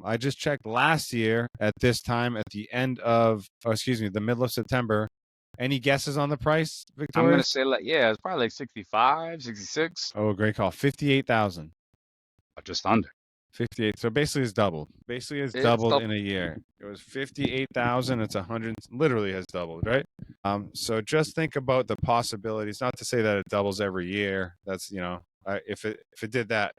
I just checked last year at this time at the the middle of September. Any guesses on the price, I'm going Victoria? to say, like, yeah, it's probably like 65, 66. Oh, great call. 58,000. Just under. 58. So basically it's doubled. Basically it's It's doubled still, in a year. It was 58,000. It's 100, literally has doubled, right? So just think about the possibilities. Not to say that it doubles every year. That's, if it did that,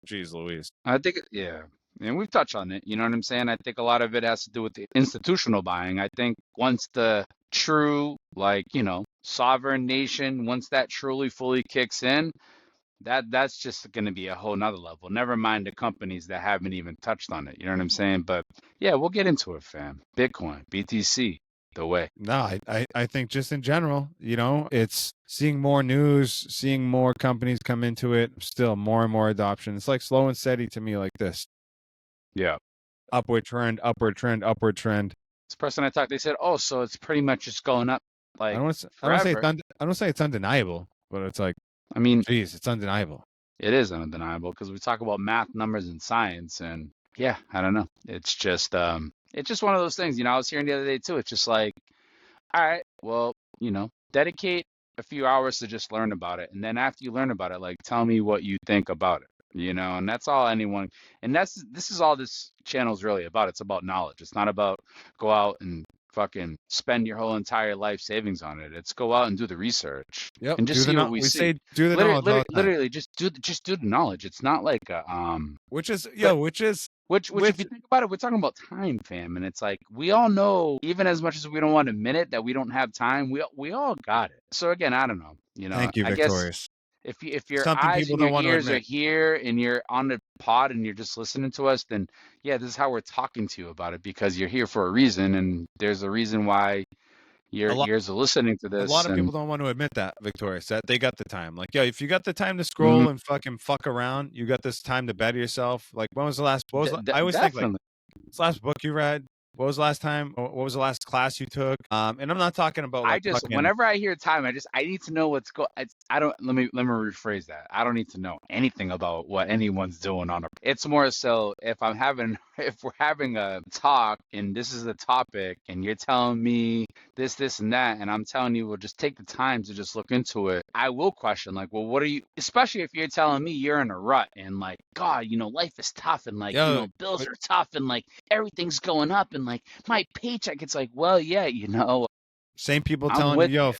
geez Louise. I think, yeah. And we've touched on it. You know what I'm saying? I think a lot of it has to do with the institutional buying. I think once the true, like, sovereign nation, once that truly fully kicks in, that's just going to be a whole nother level. Never mind the companies that haven't even touched on it. You know what I'm saying? But yeah, we'll get into it, fam. Bitcoin, BTC, the way. No, I think just in general, it's seeing more news, seeing more companies come into it, still more and more adoption. It's like slow and steady to me, like this. Yeah. Upward trend, upward trend, upward trend. This person I talked, they said, oh, so it's pretty much just going up like I don't say it's forever. I don't say it's undeniable, but it's like, I mean, geez, it's undeniable. it is undeniable because we talk about math, numbers, and science, and yeah, I don't know. It's just one of those things. I was hearing the other day too. It's just like, all right, well, dedicate a few hours to just learn about it, and then after you learn about it, like, tell me what you think about it. And that's all anyone. And this is all this channel is really about. It's about knowledge. It's not about go out and fucking spend your whole entire life savings on it. It's go out and do the research Yep. and just see what we see. Say do the knowledge all the time. Literally, just do the knowledge. It's not like a Which if you think about it, we're talking about time, fam, and it's like we all know, even as much as we don't want to admit it, that we don't have time. We all got it. So again, I don't know. Thank you, I guess Victorious. if your Something eyes people and don't your want to ears are admit. here and you're on the pod and you're just listening to us, then yeah, this is how we're talking to you about it because you're here for a reason, and there's a reason why your ears are listening to this. A lot of people don't want to admit that, Victorious, that they got the time. Like, if you got the time to scroll Mhm. and fuck around, you got this time to better yourself. Like, when was the last? I always think like, Definitely. what's the last book you read? What was the last time? What was the last class you took? And I'm not talking about like Whenever I hear time, I need to know what's I don't let me rephrase that. I don't need to know anything about what anyone's doing on a. It's more so if we're having a talk and this is the topic and you're telling me this and that and I'm telling you, well, just take the time to just look into it. I will question like, well, what are you? Especially if you're telling me you're in a rut and like, God, life is tough and like, bills are tough and like everything's going up and like my paycheck, it's like, well, yeah, same people I'm telling with you,